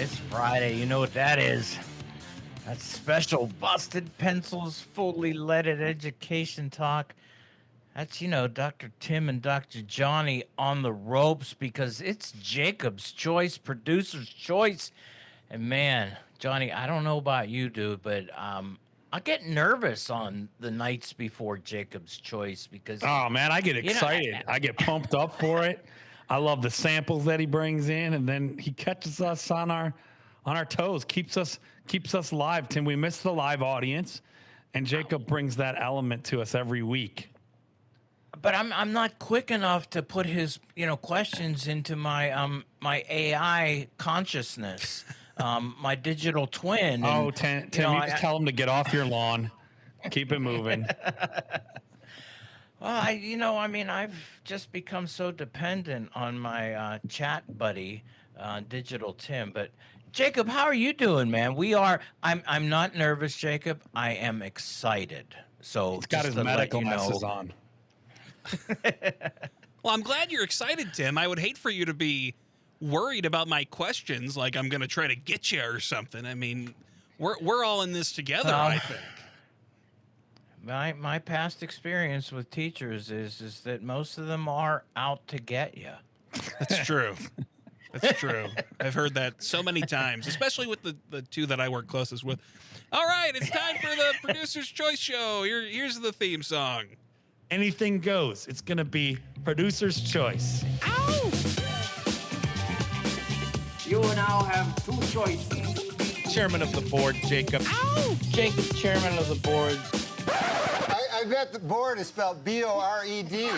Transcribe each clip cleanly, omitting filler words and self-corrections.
It's Friday. You know what that is. That's special busted pencils, fully leaded education talk. That's, Dr. Tim and Dr. Johnny on the ropes because it's Jacob's choice, producer's choice. And man, Johnny, I don't know about you, dude, but I get nervous on the nights before Jacob's choice because, Oh man, I get you know, excited. I get pumped up for it. I love the samples that he brings in, and then he catches us on our toes, keeps us live. Tim, we miss the live audience, and Jacob brings that element to us every week. but I'm not quick enough to put his questions into my AI consciousness, my digital twin, Oh, and Tim, you just tell him to get off your lawn. Keep it moving. well, I've just become so dependent on my chat buddy, Digital Tim. But Jacob, how are you doing, man? I'm not nervous, Jacob. I am excited. So He's got just his to let medical you know, glasses on. Well, I'm glad you're excited, Tim. I would hate for you to be worried about my questions, like I'm going to try to get you or something. I mean, we're all in this together, I think. my past experience with teachers is that most of them are out to get you. That's true. That's true. I've heard that so many times, especially with the two that I work closest with. All right, it's time for the Producer's Choice Show. Here's the theme song. Anything goes. It's going to be producer's choice. Ow! You now have two choices. Chairman of the board, Jacob. Ow! Jacob, chairman of the board. I bet the board is spelled B-O-R-E-D.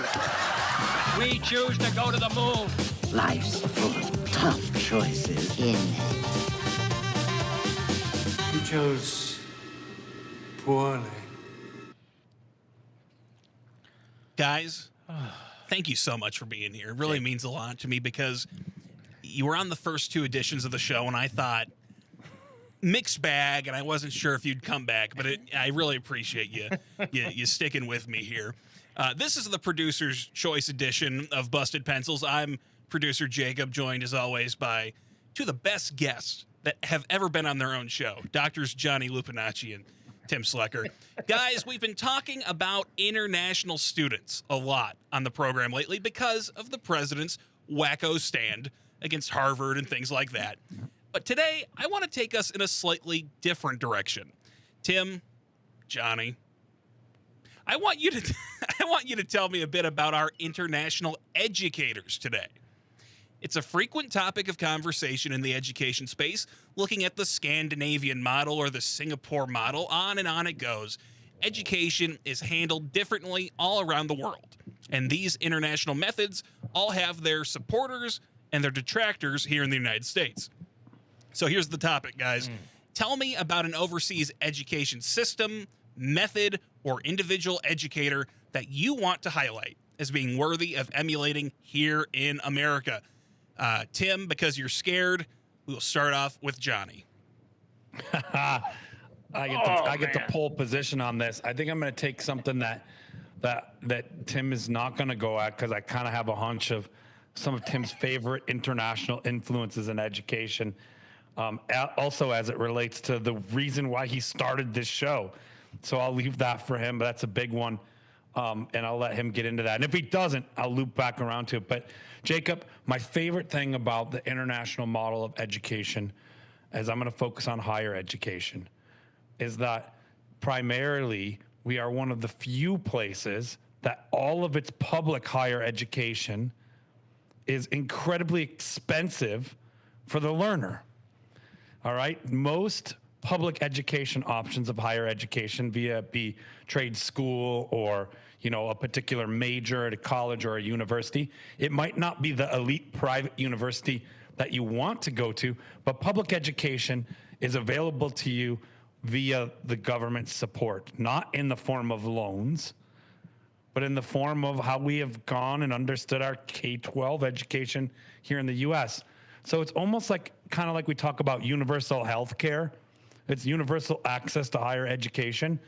We choose to go to the moon. Life's full of tough choices in it. You chose poorly. Guys, thank you so much for being here. It really means a lot to me because you were on the first two editions of the show, and I thought mixed bag, and I wasn't sure if you'd come back, but I really appreciate you sticking with me here. This is the Producer's Choice edition of Busted Pencils. I'm producer Jacob, joined as always by two of the best guests that have ever been on their own show, Doctors Johnny Lupinacci and Tim Slecker. Guys, we've been talking about international students a lot on the program lately because of the president's wacko stand against Harvard and things like that. But today, I want to take us in a slightly different direction. Tim, Johnny, I want you to tell me a bit about our international educators today. It's a frequent topic of conversation in the education space, looking at the Scandinavian model or the Singapore model, on and on it goes. Education is handled differently all around the world, and these international methods all have their supporters and their detractors here in the United States. So here's the topic, guys. Tell me about an overseas education system, method, or individual educator that you want to highlight as being worthy of emulating here in America. Tim, because you're scared, we will start off with Johnny. I get the pole position on this. I think I'm going to take something that Tim is not going to go at because I kind of have a hunch of some of Tim's favorite international influences in education. Also, as it relates to the reason why he started this show. So I'll leave that for him, but that's a big one. And I'll let him get into that. And if he doesn't, I'll loop back around to it. But Jacob, my favorite thing about the international model of education, as I'm going to focus on higher education, is that primarily we are one of the few places that all of its public higher education is incredibly expensive for the learner. All right? Most public education options of higher education, via be trade school or a particular major at a college or a university, it might not be the elite private university that you want to go to, but public education is available to you via the government support, not in the form of loans, but in the form of how we have gone and understood our K-12 education here in the U.S. So it's almost kind of like we talk about universal health care. It's universal access to higher education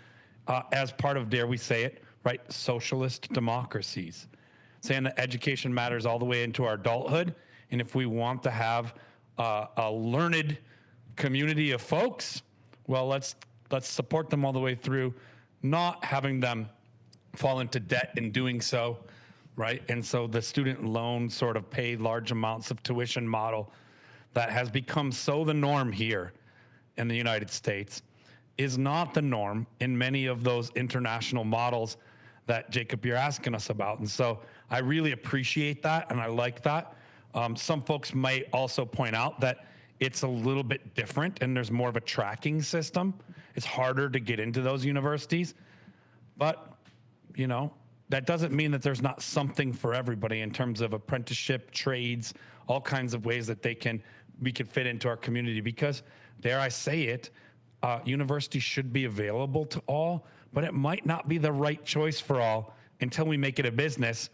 as part of, dare we say it, right, socialist democracies, saying that education matters all the way into our adulthood. And if we want to have a learned community of folks, well, let's support them all the way through, not having them fall into debt in doing so, right? And so the student loan sort of pay large amounts of tuition model that has become so the norm here in the United States is not the norm in many of those international models that, Jacob, you're asking us about. And so I really appreciate that, and I like that. Some folks might also point out that it's a little bit different and there's more of a tracking system. It's harder to get into those universities. But, you know, that doesn't mean that there's not something for everybody in terms of apprenticeship, trades, all kinds of ways that we can fit into our community. Because, dare I say it, universities should be available to all, but it might not be the right choice for all until we make it a business.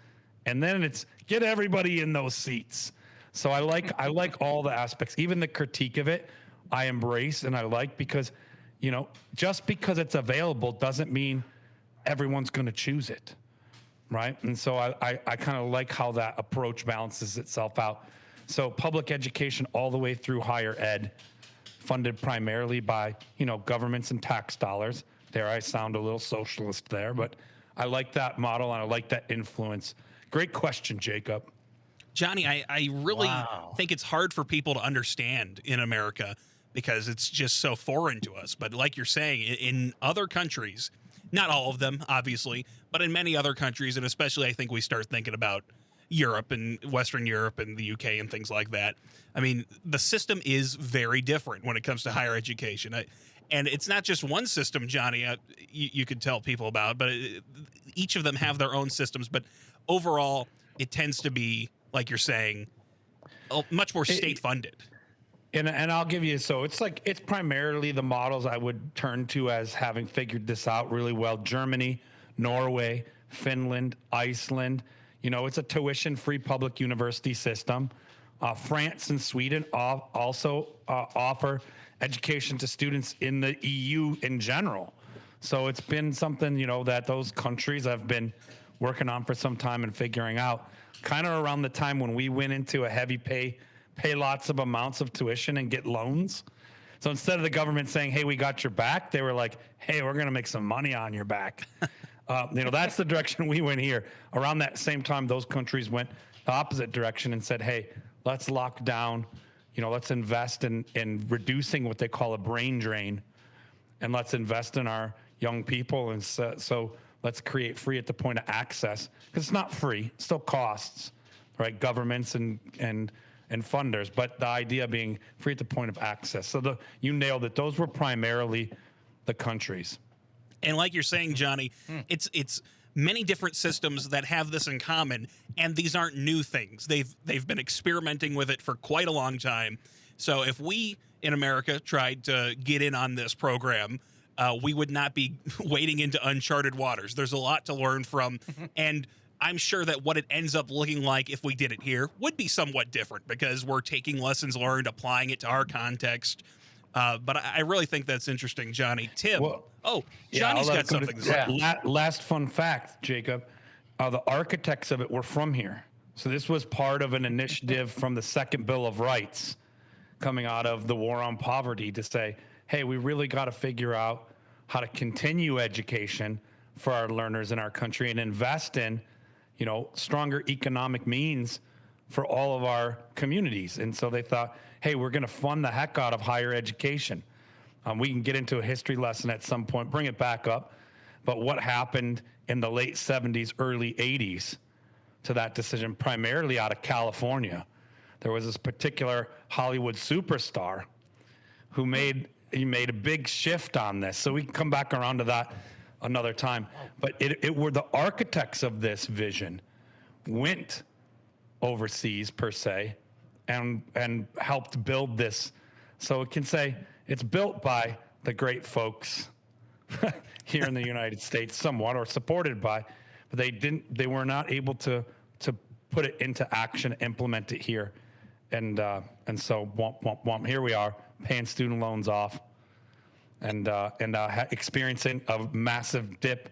And then it's get everybody in those seats. So I like all the aspects, even the critique of it, I embrace and I like, because, you know, just because it's available doesn't mean everyone's going to choose it, right? And so I kind of like how that approach balances itself out. So public education all the way through higher ed, funded primarily by, you know, governments and tax dollars. There, I sound a little socialist there, but I like that model and I like that influence. Great question, Jacob. Johnny, I really think it's hard for people to understand in America because it's just so foreign to us. But like you're saying, in other countries, not all of them, obviously, but in many other countries, and especially I think we start thinking about Europe and Western Europe and the UK and things like that. I mean, the system is very different when it comes to higher education. And it's not just one system, Johnny, you could tell people about, but each of them have their own systems. But overall, it tends to be, like you're saying, much more state funded. And I'll give you, so it's primarily the models I would turn to as having figured this out really well. Germany, Norway, Finland, Iceland. You know, it's a tuition-free public university system. France and Sweden also offer education to students in the EU in general. So it's been something, you know, that those countries have been working on for some time and figuring out. Kind of around the time when we went into a heavy pay lots of amounts of tuition and get loans. So instead of the government saying, hey, we got your back, they were like, hey, we're going to make some money on your back. You know, that's the direction we went here. Around that same time, those countries went the opposite direction and said, hey, let's lock down, you know, let's invest in reducing what they call a brain drain, and let's invest in our young people. And so let's create free at the point of access, because it's not free, it still costs, right? Governments and funders, but the idea being free at the point of access. So you nailed it. Those were primarily the countries. And like you're saying, Johnny, it's many different systems that have this in common, and these aren't new things. They've been experimenting with it for quite a long time. So if we in America tried to get in on this program, we would not be wading into uncharted waters. There's a lot to learn from, and I'm sure that what it ends up looking like if we did it here would be somewhat different, because we're taking lessons learned, applying it to our context. But I really think that's interesting, Johnny. Tim. Johnny's got something to say. Last fun fact, Jacob. The architects of it were from here. So this was part of an initiative from the Second Bill of Rights coming out of the war on poverty to say, hey, we really got to figure out how to continue education for our learners in our country and invest in, you know, stronger economic means for all of our communities. And so they thought, hey, we're going to fund the heck out of higher education. We can get into a history lesson at some point, bring it back up. But what happened in the late 70s, early 80s to that decision, primarily out of California? There was this particular Hollywood superstar who made a big shift on this. So we can come back around to that another time. But it were the architects of this vision went overseas, per se, and helped build this. So it can say it's built by the great folks here in the United States, somewhat, or supported by, but they were not able to put it into action, implement it here. And so here we are, paying student loans off and experiencing a massive dip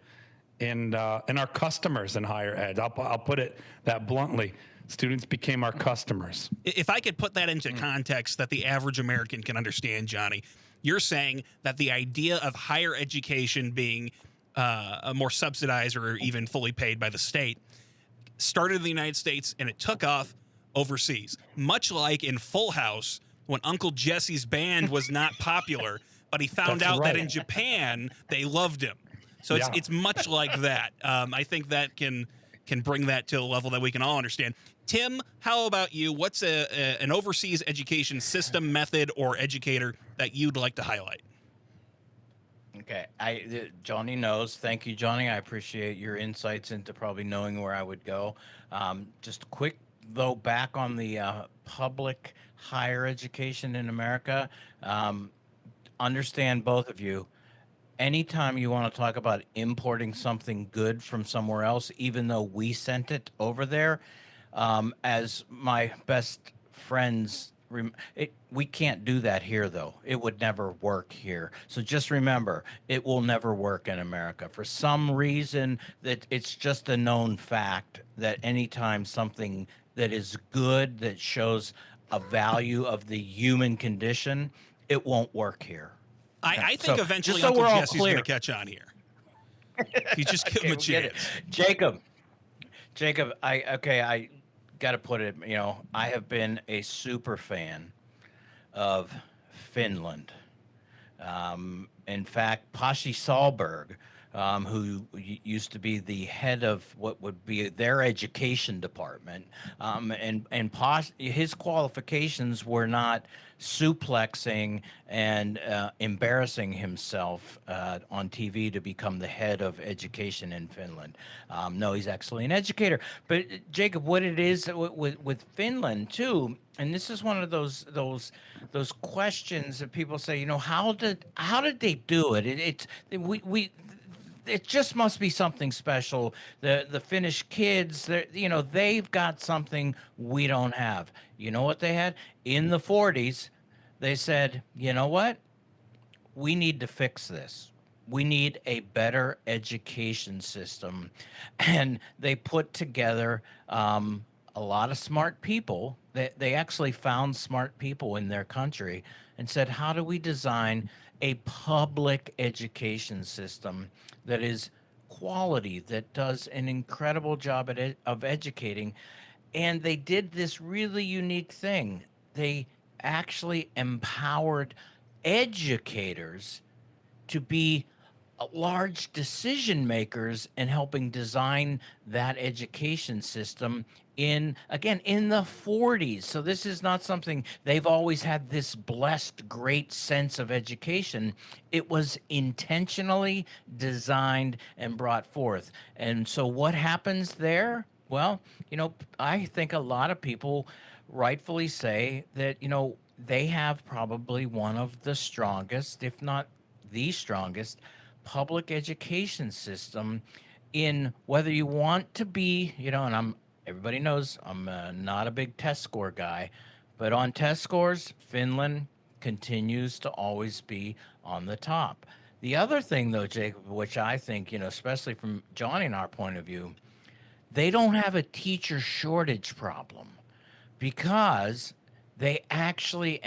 in our customers in higher ed. I'll put it that bluntly. Students became our customers. If I could put that into context that the average American can understand, Johnny, you're saying that the idea of higher education being more subsidized or even fully paid by the state started in the United States and it took off overseas. Much like in Full House, when Uncle Jesse's band was not popular, but he found That's out that right. in Japan they loved him. So Yeah. it's much like that. I think that can bring that to a level that we can all understand. Tim, how about you? What's an overseas education system, method, or educator that you'd like to highlight? Okay, Johnny knows. Thank you, Johnny. I appreciate your insights into probably knowing where I would go. Just quick though, back on the public higher education in America. Understand both of you. Anytime you want to talk about importing something good from somewhere else, even though we sent it over there, as my best friends, we can't do that here, though. It would never work here. So just remember, it will never work in America. For some reason, that it's just a known fact that anytime something that is good, that shows a value of the human condition, it won't work here. I think So, eventually just so Uncle we're all Jesse's going to clear. catch on here. If you just give him a We'll get it. chance. Jacob, I got to put it, I have been a super fan of Finland. In fact, Pasi Sahlberg, who used to be the head of what would be their education department, and his qualifications were not suplexing and embarrassing himself on TV to become the head of education in Finland. No, he's actually an educator. But Jacob, what it is with Finland too, and this is one of those questions that people say, how did they do it? It just must be something special. The Finnish kids, they've got something we don't have. You know what they had in the 40s? They said, you know what? We need to fix this. We need a better education system, and they put together a lot of smart people. They actually found smart people in their country and said, how do we design a public education system that is quality, that does an incredible job of educating? And they did this really unique thing. They actually empowered educators to be large decision makers in helping design that education system in the 40s. So this is not something they've always had, this blessed great sense of education. It was intentionally designed and brought forth. And so what happens there? Well, I think a lot of people rightfully say that, they have probably one of the strongest, if not the strongest, public education system in, whether you want to be, and everybody knows I'm not a big test score guy, but on test scores, Finland continues to always be on the top. The other thing, though, Jacob, which I think, especially from Johnny and our point of view, they don't have a teacher shortage problem because they actually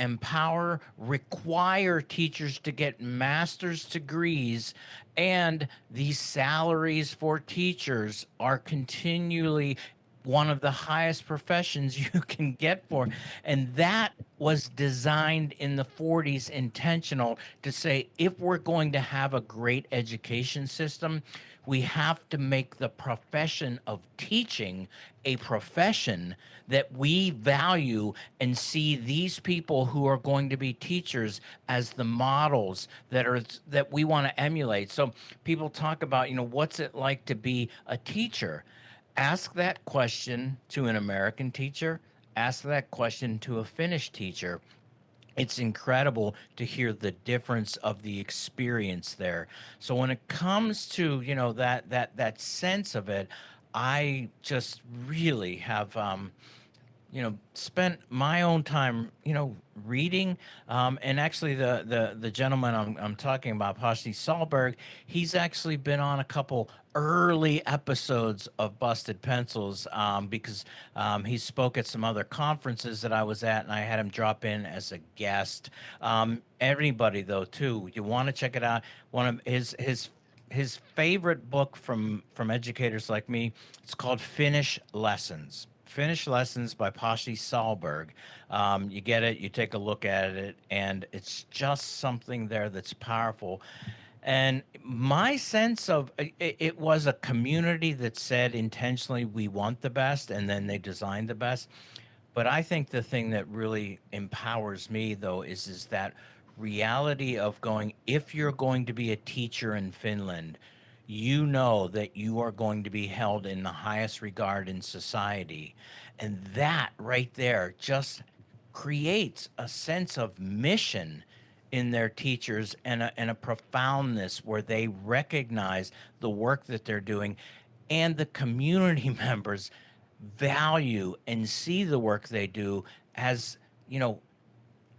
require teachers to get master's degrees, and these salaries for teachers are continually one of the highest professions you can get for. And that was designed in the 40s, intentional, to say, if we're going to have a great education system, we have to make the profession of teaching a profession that we value and see these people who are going to be teachers as the models that we want to emulate. So people talk about, what's it like to be a teacher? Ask that question to an American teacher. Ask that question to a Finnish teacher. It's incredible to hear the difference of the experience there. So when it comes to, that sense of it, I just really have spent my own time, reading. And actually, the gentleman I'm talking about, Pashti Sahlberg, he's actually been on a couple early episodes of Busted Pencils, because he spoke at some other conferences that I was at, and I had him drop in as a guest. Everybody, though, too, you want to check it out. One of his favorite book from educators like me, it's called Finish Lessons. Finish Lessons by Pashti Sahlberg. You get it, you take a look at it, and it's just something there that's powerful. And my sense of it was a community that said intentionally, we want the best, and then they designed the best. But I think the thing that really empowers me, though, is that reality of going, if you're going to be a teacher in Finland, you know that you are going to be held in the highest regard in society. And that right there just creates a sense of mission in their teachers, and a profoundness where they recognize the work that they're doing, and the community members value and see the work they do as,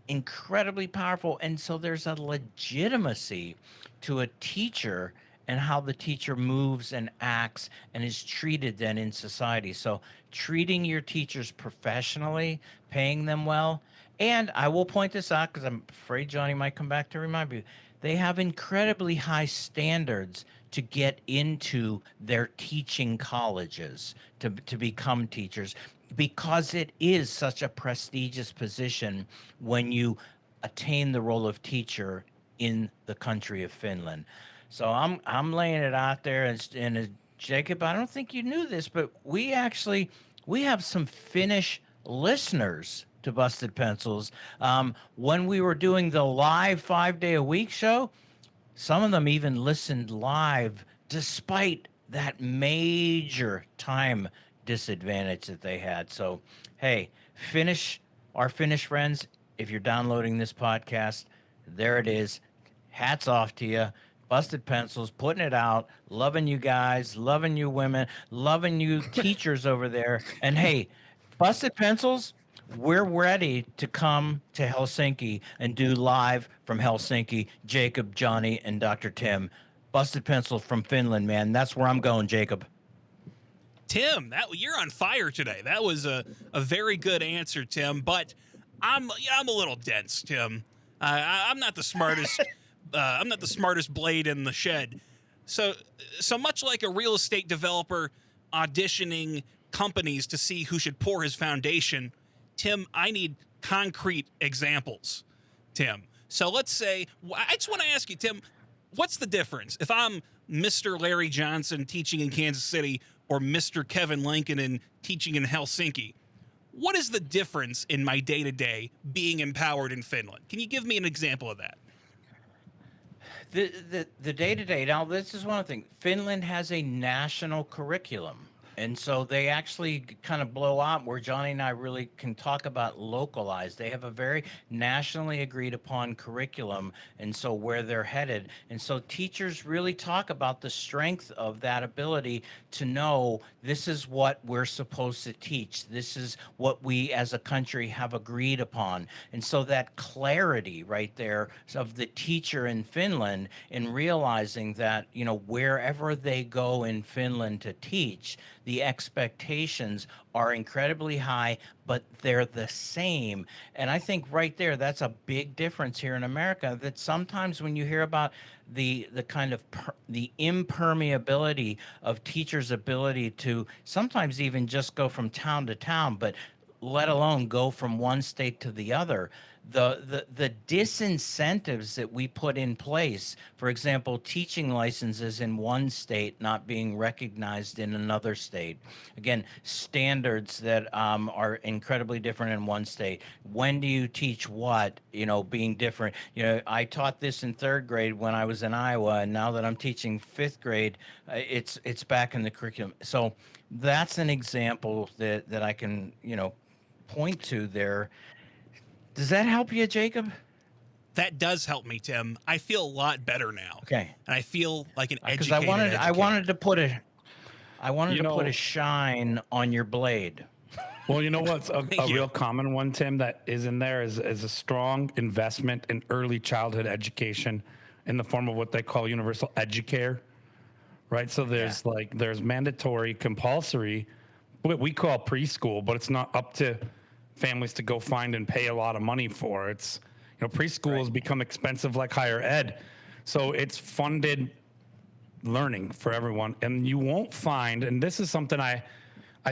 incredibly powerful. And so there's a legitimacy to a teacher and how the teacher moves and acts and is treated then in society. So treating your teachers professionally, paying them well. And I will point this out because I'm afraid Johnny might come back to remind you. They have incredibly high standards to get into their teaching colleges, to become teachers, because it is such a prestigious position when you attain the role of teacher in the country of Finland. So I'm laying it out there, and Jacob, I don't think you knew this, but we have some Finnish listeners to Busted Pencils. When we were doing the live 5-day-a-week show, some of them even listened live despite that major time disadvantage that they had. So, hey, our Finnish friends, if you're downloading this podcast, there it is. Hats off to you. Busted Pencils, putting it out, loving you guys, loving you women, loving you teachers over there. And hey, Busted Pencils, we're ready to come to Helsinki and do live from Helsinki. Jacob, Johnny, and Dr. Tim. Busted Pencil from Finland, man. That's where I'm going, Jacob. Tim, you're on fire today. That was a very good answer, Tim. But I'm a little dense, Tim. I'm not the smartest. I'm not the smartest blade in the shed. So much like a real estate developer auditioning companies to see who should pour his foundation, Tim, I need concrete examples, Tim. So let's say, I just want to ask you, Tim, what's the difference if I'm Mr. Larry Johnson teaching in Kansas City or Mr. Kevin Lincoln and teaching in Helsinki? What is the difference in my day-to-day being empowered in Finland? Can you give me an example of that? The day-to-day, now this is one thing. Finland has a national curriculum. And so they actually kind of blow out where Johnny and I really can talk about localized. They have a very nationally agreed upon curriculum, and so where they're headed. And so teachers really talk about the strength of that ability to know this is what we're supposed to teach. This is what we as a country have agreed upon. And so that clarity right there of the teacher in Finland, in realizing that, wherever they go in Finland to teach, the expectations are incredibly high, but they're the same. And I think right there, that's a big difference here in America, that sometimes when you hear about the kind of the impermeability of teachers' ability to sometimes even just go from town to town, but let alone go from one state to the other, the disincentives that we put in place, for example, teaching licenses in one state not being recognized in another state. Again, standards that are incredibly different in one state. When do you teach what, being different? I taught this in 3rd grade when I was in Iowa, and now that I'm teaching 5th grade, it's back in the curriculum. So that's an example that I can, point to there. Does that help you, Jacob? That does help me, Tim. I feel a lot better now. Okay. And I feel like an educated Because I wanted to put a shine on your blade. Well, you know what's a Thank you. real common one, Tim, that is in there is a strong investment in early childhood education in the form of what they call universal educare, right? So there's mandatory, compulsory, what we call preschool, but it's not up to families to go find and pay a lot of money for. It's, preschool has become expensive like higher ed. So it's funded learning for everyone. And you won't find, and this is something I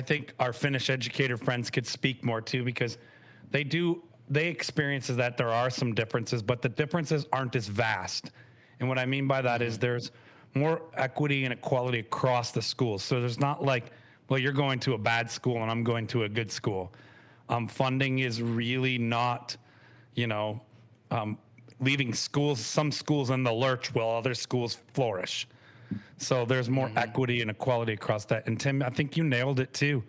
think our Finnish educator friends could speak more to, because they experience is that there are some differences, but the differences aren't as vast. And what I mean by that is there's more equity and equality across the schools. So there's not like, well, you're going to a bad school and I'm going to a good school. Funding is really not, leaving some schools in the lurch while other schools flourish. So there's more equity and equality across that. And Tim, I think you nailed it too,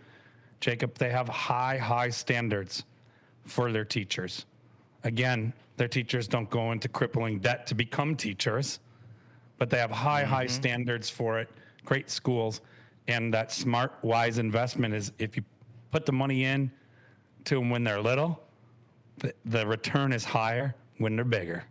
Jacob. They have high standards for their teachers. Again, their teachers don't go into crippling debt to become teachers, but they have high standards for it. Great schools. And that smart, wise investment is, if you put the money in to them when they're little, the return is higher when they're bigger.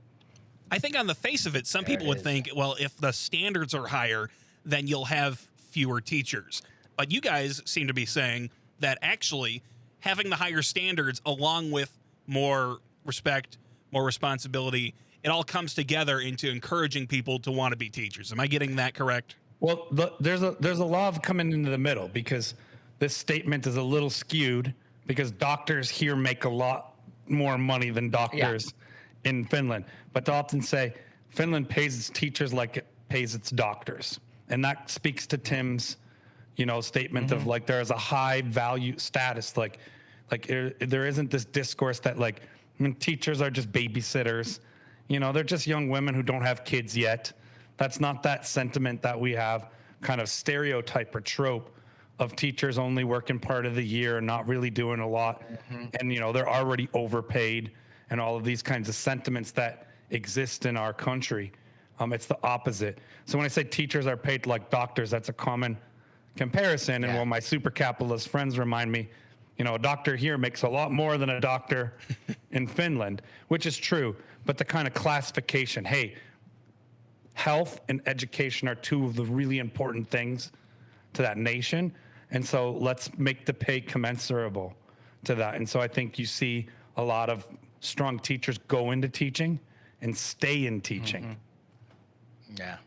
I think on the face of it, some people would think, well, if the standards are higher, then you'll have fewer teachers. But you guys seem to be saying that actually having the higher standards along with more respect, more responsibility, it all comes together into encouraging people to want to be teachers. Am I getting that correct? Well, there's a law of coming into the middle, because this statement is a little skewed, because doctors here make a lot more money than doctors in Finland. But to often say Finland pays its teachers like it pays its doctors. And that speaks to Tim's, statement of like, there is a high value status. Like there isn't this discourse that teachers are just babysitters. They're just young women who don't have kids yet. That's not that sentiment that we have, kind of stereotype or trope of teachers only working part of the year and not really doing a lot. And, they're already overpaid and all of these kinds of sentiments that exist in our country. It's the opposite. So when I say teachers are paid like doctors, that's a common comparison. And while my super capitalist friends remind me, a doctor here makes a lot more than a doctor in Finland, which is true. But the kind of classification, hey, health and education are two of the really important things to that nation. And so let's make the pay commensurable to that. And so I think you see a lot of strong teachers go into teaching and stay in teaching. Yeah.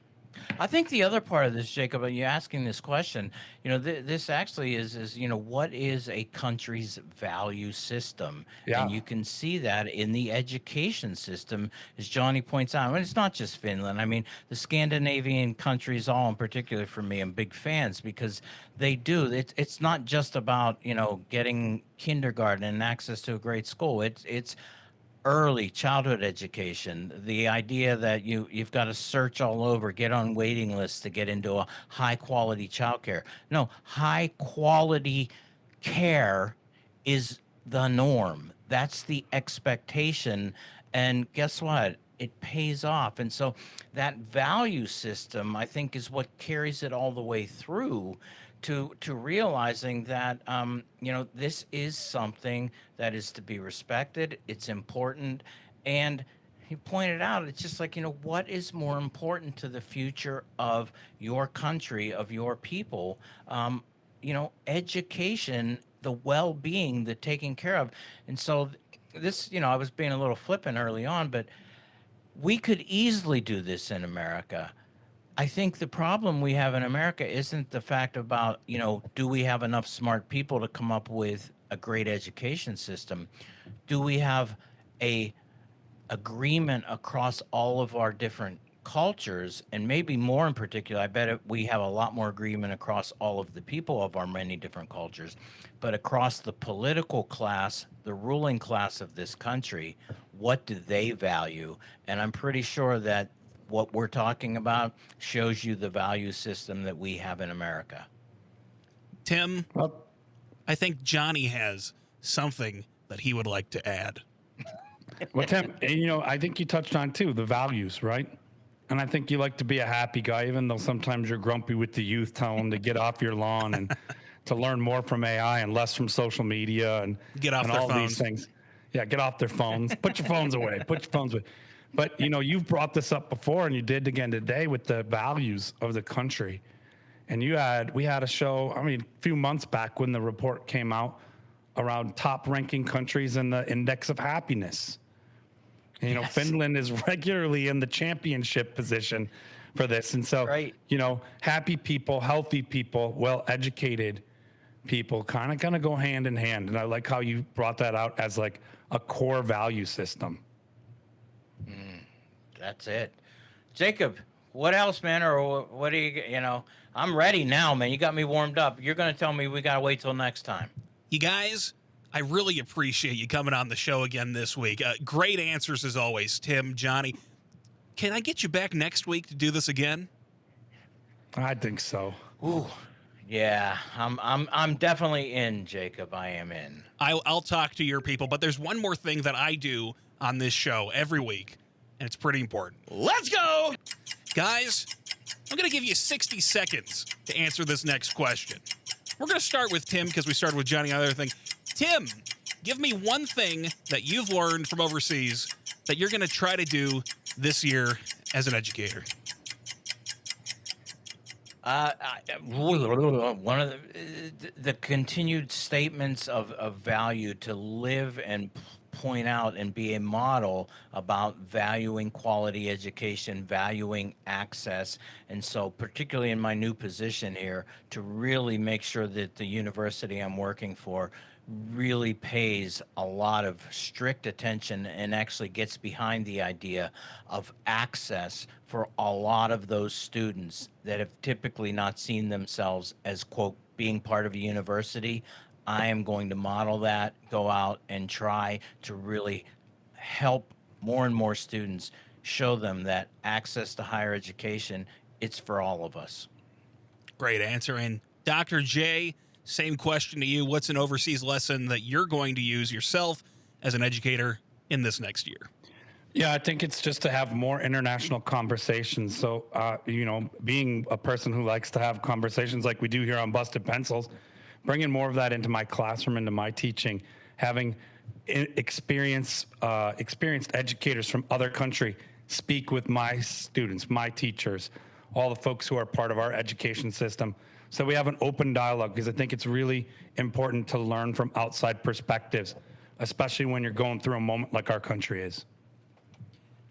I think the other part of this, Jacob, you asking this question, this actually is, what is a country's value system? Yeah. And you can see that in the education system, as Johnny points out. And it's not just Finland. I mean, the Scandinavian countries, all in particular for me, I'm big fans, because they do. It's not just about, getting kindergarten and access to a great school. It's early childhood education, the idea that you've got to search all over, get on waiting lists to get into a high quality childcare. No, high quality care is the norm. That's the expectation. And guess what? It pays off. And so that value system, I think, is what carries it all the way through to realizing that this is something that is to be respected. It's important. And he pointed out, it's just like, what is more important to the future of your country, of your people? Education, the well-being, the taking care of. And so this, I was being a little flippant early on, but we could easily do this in America. I think the problem we have in America isn't the fact about, do we have enough smart people to come up with a great education system? Do we have a agreement across all of our different cultures? And maybe more in particular, I bet we have a lot more agreement across all of the people of our many different cultures, but across the political class, the ruling class of this country, what do they value? And I'm pretty sure that what we're talking about shows you the value system that we have in America. Tim, I think Johnny has something that he would like to add. Well, Tim, I think you touched on too, the values, right? And I think you like to be a happy guy, even though sometimes you're grumpy with the youth, telling them to get off your lawn and to learn more from AI and less from social media and Get off and their all phones. these things. Yeah, get off their phones. Put your phones away. Put your phones away. But you've brought this up before, and you did again today with the values of the country. And we had a show, a few months back when the report came out around top ranking countries in the index of happiness. And, Yes. Finland is regularly in the championship position for this. And so, Right. happy people, healthy people, well-educated people kind of go hand in hand. And I like how you brought that out as like a core value system. That's it. Jacob, what else, man? Or what do you, I'm ready now, man. You got me warmed up. You're going to tell me we got to wait till next time. You guys, I really appreciate you coming on the show again this week. Great answers as always, Tim, Johnny. Can I get you back next week to do this again? I think so. Ooh, yeah. I'm definitely in, Jacob. I am in. I'll talk to your people, but there's one more thing that I do on this show every week, and it's pretty important. Let's go! Guys, I'm going to give you 60 seconds to answer this next question. We're going to start with Tim because we started with Johnny on the other thing. Tim, give me one thing that you've learned from overseas that you're going to try to do this year as an educator. One of the continued statements of value to live and point out and be a model about valuing quality education, valuing access. And so particularly in my new position here, to really make sure that the university I'm working for really pays a lot of strict attention and actually gets behind the idea of access for a lot of those students that have typically not seen themselves as, quote, being part of a university. I am going to model that, go out and try to really help more and more students, show them that access to higher education, it's for all of us. Great answer. And Dr. J, same question to you. What's an overseas lesson that you're going to use yourself as an educator in this next year? Yeah, I think it's just to have more international conversations. So, being a person who likes to have conversations like we do here on Busted Pencils, bringing more of that into my classroom, into my teaching, having experienced educators from other country speak with my students, my teachers, all the folks who are part of our education system. So we have an open dialogue because I think it's really important to learn from outside perspectives, especially when you're going through a moment like our country is.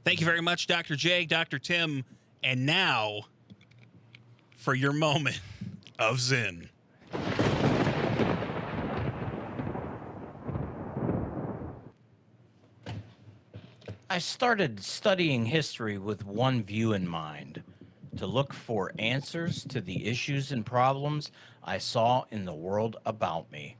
Thank you very much, Dr. J, Dr. Tim. And now for your moment of Zen. I started studying history with one view in mind, to look for answers to the issues and problems I saw in the world about me.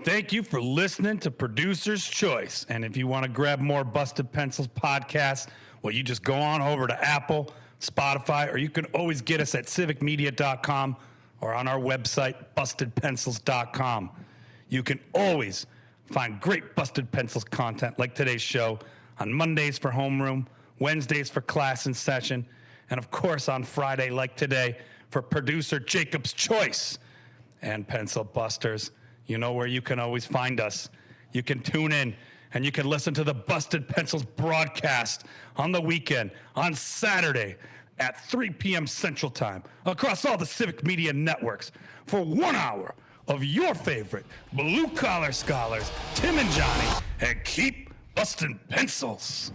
Thank you for listening to Producer's Choice. And if you want to grab more Busted Pencils podcasts, well, you just go on over to Apple, Spotify, or you can always get us at civicmedia.com or on our website, bustedpencils.com. You can always find great Busted Pencils content like today's show on Mondays for homeroom, Wednesdays for class and session, and of course on Friday like today for Producer Jacob's Choice. And Pencil Busters, you know where you can always find us. You can tune in and you can listen to the Busted Pencils broadcast on the weekend, on Saturday at 3 p.m. Central Time across all the Civic Media networks for 1 hour of your favorite blue-collar scholars, Tim and Johnny, and keep busting pencils.